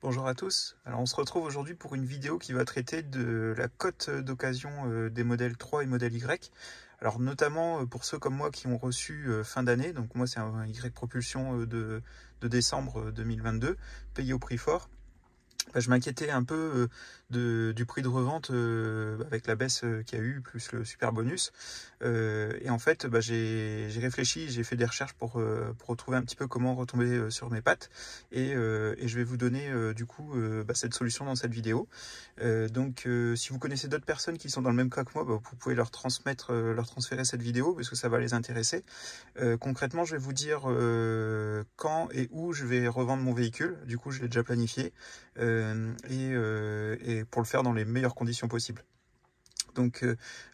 Bonjour à tous, alors on se retrouve aujourd'hui pour une vidéo qui va traiter de la cote d'occasion des modèles 3 et modèle Y. Alors notamment pour ceux comme moi qui ont reçu fin d'année, donc moi c'est un Y Propulsion de décembre 2022, payé au prix fort. Je m'inquiétais un peu du prix de revente avec la baisse qu'il y a eu, plus le super bonus. Et en fait, j'ai réfléchi, j'ai fait des recherches pour retrouver un petit peu comment retomber sur mes pattes. Et je vais vous donner du coup cette solution dans cette vidéo. Donc si vous connaissez d'autres personnes qui sont dans le même cas que moi, vous pouvez leur transférer cette vidéo parce que ça va les intéresser. Concrètement, je vais vous dire quand et où je vais revendre mon véhicule. Du coup, je l'ai déjà planifié. Et pour le faire dans les meilleures conditions possibles. Donc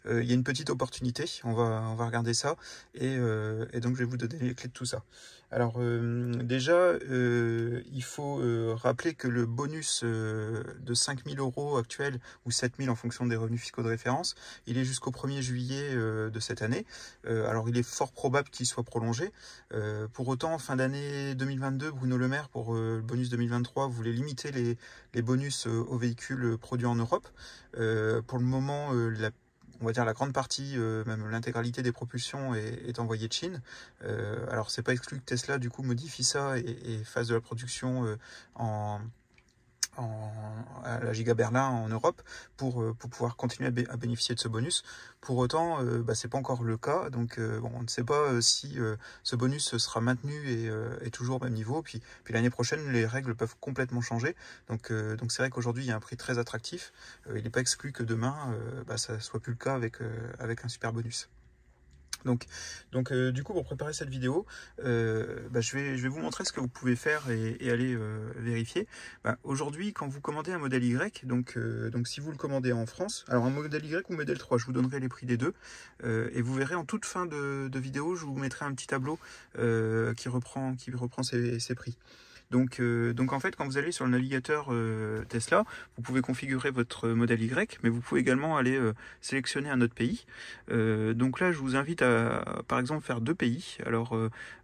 il y a une petite opportunité, on va regarder ça et donc je vais vous donner les clés de tout ça. Alors déjà il faut rappeler que le bonus de 5 000 € actuel ou 7 000 en fonction des revenus fiscaux de référence, il est jusqu'au 1er juillet de cette année. Alors il est fort probable qu'il soit prolongé. Pour autant, fin d'année 2022, Bruno Le Maire pour le bonus 2023 voulait limiter les bonus aux véhicules produits en Europe. Pour le moment, on va dire la grande partie, même l'intégralité des propulsions est envoyée de Chine. Alors c'est pas exclu que Tesla du coup modifie ça et fasse de la production à la Giga Berlin en Europe pour pouvoir continuer à bénéficier de ce bonus. Pour autant, c'est pas encore le cas, donc on ne sait pas si ce bonus sera maintenu et toujours au même niveau. Puis l'année prochaine, les règles peuvent complètement changer. Donc c'est vrai qu'aujourd'hui, il y a un prix très attractif. Il n'est pas exclu que demain, ça soit plus le cas avec un super bonus. Donc du coup, pour préparer cette vidéo, je vais vous montrer ce que vous pouvez faire et aller vérifier. Aujourd'hui, quand vous commandez un modèle Y, donc si vous le commandez en France, alors un modèle Y ou modèle 3, je vous donnerai les prix des deux, et vous verrez en toute fin de vidéo, je vous mettrai un petit tableau qui reprend ces prix. Donc en fait, quand vous allez sur le navigateur Tesla, vous pouvez configurer votre modèle Y, mais vous pouvez également aller sélectionner un autre pays. Donc là, je vous invite à, par exemple, faire deux pays. Alors,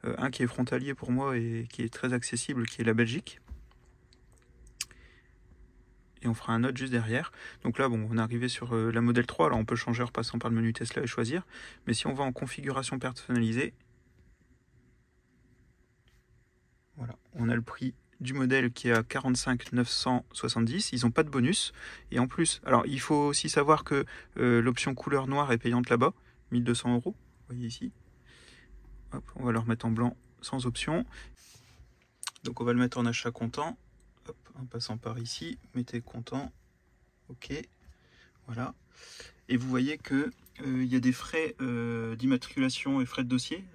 un qui est frontalier pour moi et qui est très accessible, qui est la Belgique. Et on fera un autre juste derrière. Donc là, on est arrivé sur la modèle 3. Alors on peut changer en passant par le menu Tesla et choisir. Mais si on va en configuration personnalisée, voilà, on a le prix du modèle qui est à 45 970. Ils n'ont pas de bonus. Et en plus, alors il faut aussi savoir que l'option couleur noire est payante là-bas, 1200 €. Vous voyez ici. Hop, on va le remettre en blanc sans option. Donc on va le mettre en achat comptant. Hop, en passant par ici, mettez comptant. OK. Voilà. Et vous voyez que il y a des frais d'immatriculation et frais de dossier.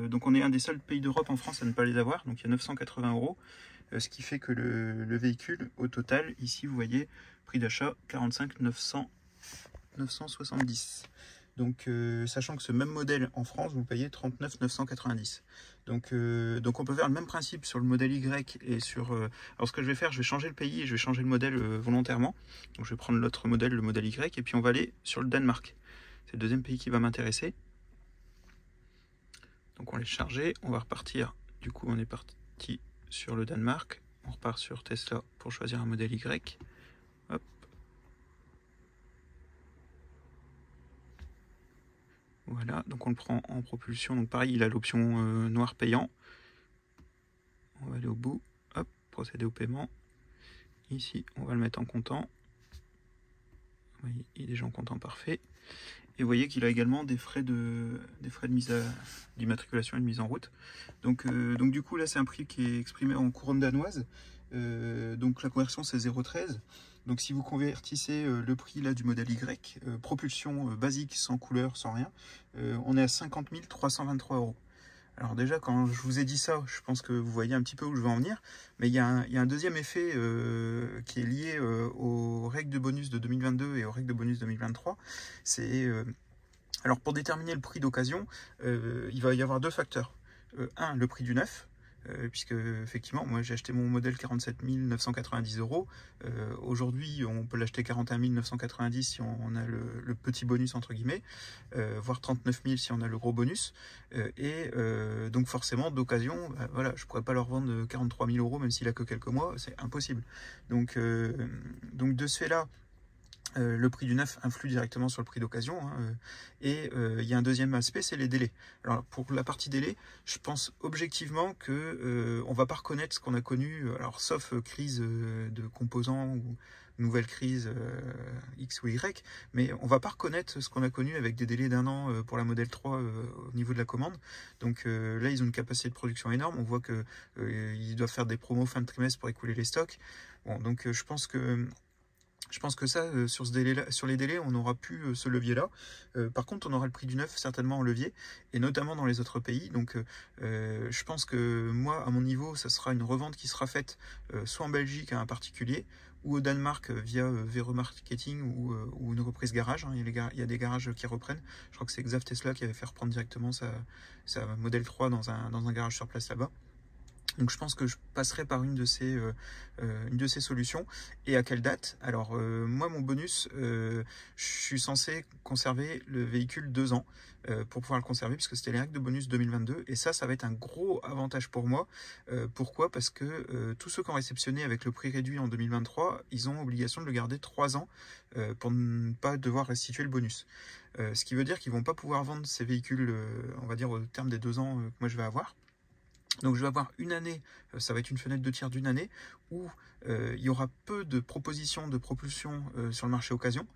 Donc on est un des seuls pays d'Europe en France à ne pas les avoir. Donc il y a 980 €. Ce qui fait que le véhicule, au total, ici vous voyez, prix d'achat 45 970. Donc sachant que ce même modèle en France, vous payez 39 990. Donc on peut faire le même principe sur le modèle Y et sur... alors ce que je vais faire, je vais changer le pays et je vais changer le modèle volontairement. Donc je vais prendre l'autre modèle, le modèle Y, et puis on va aller sur le Danemark. C'est le deuxième pays qui va m'intéresser. Donc on l'est chargé, on va repartir. Du coup on est parti sur le Danemark. On repart sur Tesla pour choisir un modèle Y. Hop. Voilà, donc on le prend en propulsion. Donc pareil, il a l'option noir payant. On va aller au bout. Hop, procéder au paiement. Ici, on va le mettre en comptant. Vous voyez, il est déjà en comptant, parfait. Et vous voyez qu'il a également des frais d'immatriculation et de mise en route. Donc du coup, là, c'est un prix qui est exprimé en couronne danoise. Donc la conversion, c'est 0,13. Donc si vous convertissez le prix là du modèle Y, propulsion basique, sans couleur, sans rien, on est à 50 323 €. Alors déjà, quand je vous ai dit ça, je pense que vous voyez un petit peu où je veux en venir. Mais il y a un deuxième effet qui est lié aux règles de bonus de 2022 et aux règles de bonus 2023. C'est alors pour déterminer le prix d'occasion, il va y avoir deux facteurs. Un, le prix du neuf. puisque effectivement, moi j'ai acheté mon modèle 47 990 €. Aujourd'hui, on peut l'acheter 41 990 si on a le petit bonus entre guillemets, voire 39 000 si on a le gros bonus. Donc forcément, d'occasion, voilà, je pourrais pas leur vendre 43 000 € même s'il a que quelques mois, c'est impossible. Donc de ce fait-là, le prix du neuf influe directement sur le prix d'occasion, hein, et il y a un deuxième aspect, c'est les délais. Alors pour la partie délai, je pense objectivement que on va pas reconnaître ce qu'on a connu, alors sauf crise de composants ou nouvelle crise X ou Y, mais on va pas reconnaître ce qu'on a connu avec des délais d'1 an pour la modèle 3 au niveau de la commande. Donc là, ils ont une capacité de production énorme. On voit que ils doivent faire des promos fin de trimestre pour écouler les stocks. Bon, donc je pense que ça, sur ce délai sur les délais, on n'aura plus ce levier-là. Par contre, on aura le prix du neuf certainement en levier, et notamment dans les autres pays. Donc, je pense que moi, à mon niveau, ça sera une revente qui sera faite soit en Belgique à un particulier, ou au Danemark via VRE Marketing ou une reprise garage. Hein. Il y a des garages qui reprennent. Je crois que c'est Xav Tesla qui avait fait reprendre directement sa modèle 3 dans un garage sur place là-bas. Donc je pense que je passerai par une de ces solutions. Et à quelle date? Alors moi, mon bonus, je suis censé conserver le véhicule 2 ans pour pouvoir le conserver, puisque c'était les règles de bonus 2022. Et ça va être un gros avantage pour moi. Pourquoi? Parce que tous ceux qui ont réceptionné avec le prix réduit en 2023, ils ont obligation de le garder 3 ans pour ne pas devoir restituer le bonus. Ce qui veut dire qu'ils ne vont pas pouvoir vendre ces véhicules, on va dire au terme des 2 ans que moi je vais avoir. Donc je vais avoir une année, ça va être une fenêtre de tir d'une année, où il y aura peu de propositions de propulsion sur le marché occasion.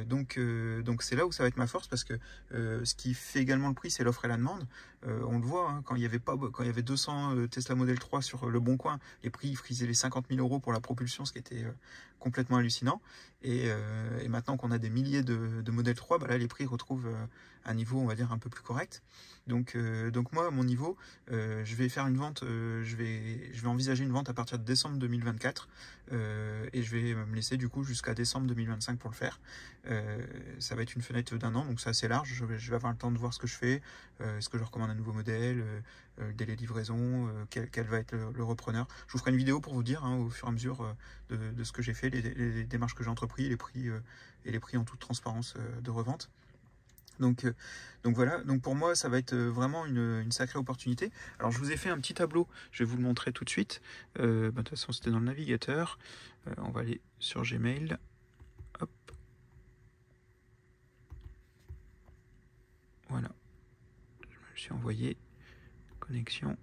Donc c'est là où ça va être ma force, parce que ce qui fait également le prix, c'est l'offre et la demande. On le voit, hein, quand il y avait 200 Tesla Model 3 sur le bon coin, les prix frisaient les 50 000 € pour la propulsion, ce qui était complètement hallucinant. Et maintenant qu'on a des milliers de Model 3, bah là les prix retrouvent un niveau, on va dire, un peu plus correct. Donc moi, à mon niveau, je vais faire une vente, je vais envisager une vente à partir de décembre 2024, et je vais me laisser du coup jusqu'à décembre 2025 pour le faire. Ça va être une fenêtre d'1 an, donc c'est assez large. Je vais avoir le temps de voir ce que je fais, est-ce que je recommande un nouveau modèle, le délai de livraison, quel va être le repreneur. Je vous ferai une vidéo pour vous dire, hein, au fur et à mesure de ce que j'ai fait, les démarches que j'ai entreprises, et les prix en toute transparence de revente. Donc voilà, donc pour moi ça va être vraiment une sacrée opportunité. Alors je vous ai fait un petit tableau, je vais vous le montrer tout de suite. De toute façon c'était dans le navigateur. On va aller sur Gmail. Hop. Voilà. Je me suis envoyé. Connexion.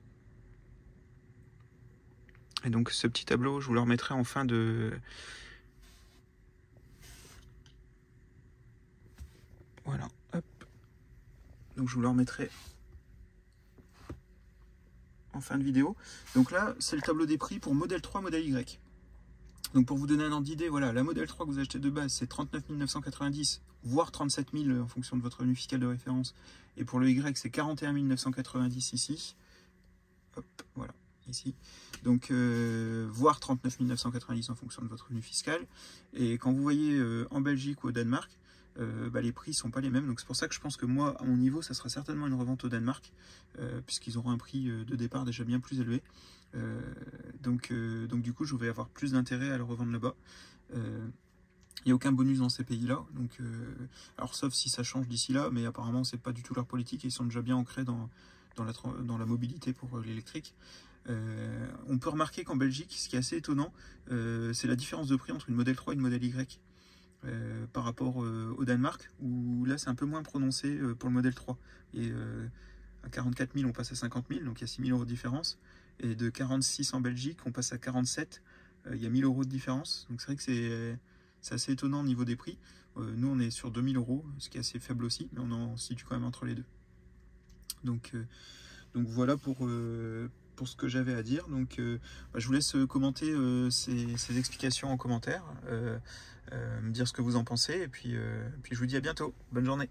Et donc ce petit tableau, je vous le remettrai en fin de... Voilà, hop. Donc je vous le remettrai en fin de vidéo. Donc là, c'est le tableau des prix pour modèle 3, modèle Y. Donc pour vous donner un ordre d'idée, voilà, la modèle 3 que vous achetez de base, c'est 39 990, voire 37 000 en fonction de votre revenu fiscal de référence. Et pour le Y, c'est 41 990 ici. Hop, voilà, ici. Donc, voire 39 990 en fonction de votre revenu fiscal. Et quand vous voyez en Belgique ou au Danemark, les prix ne sont pas les mêmes. Donc c'est pour ça que je pense que moi, à mon niveau, ça sera certainement une revente au Danemark, puisqu'ils auront un prix de départ déjà bien plus élevé. Donc du coup, je vais avoir plus d'intérêt à le revendre là-bas. Il n'y a aucun bonus dans ces pays-là. Donc, alors sauf si ça change d'ici là, mais apparemment, c'est pas du tout leur politique. Et ils sont déjà bien ancrés dans la mobilité pour l'électrique. On peut remarquer qu'en Belgique, ce qui est assez étonnant, c'est la différence de prix entre une modèle 3 et une modèle Y. Par rapport au Danemark, où là c'est un peu moins prononcé pour le modèle 3. Et à 44 000 on passe à 50 000, donc il y a 6 000 € de différence. Et de 46 en Belgique on passe à 47, il y a 1 000 € de différence. Donc c'est vrai que c'est assez étonnant au niveau des prix. Nous on est sur 2 000 €, ce qui est assez faible aussi, mais on en situe quand même entre les deux. Donc voilà pour ce que j'avais à dire. Donc je vous laisse commenter ces explications en commentaire, me dire ce que vous en pensez, et puis je vous dis à bientôt. Bonne journée.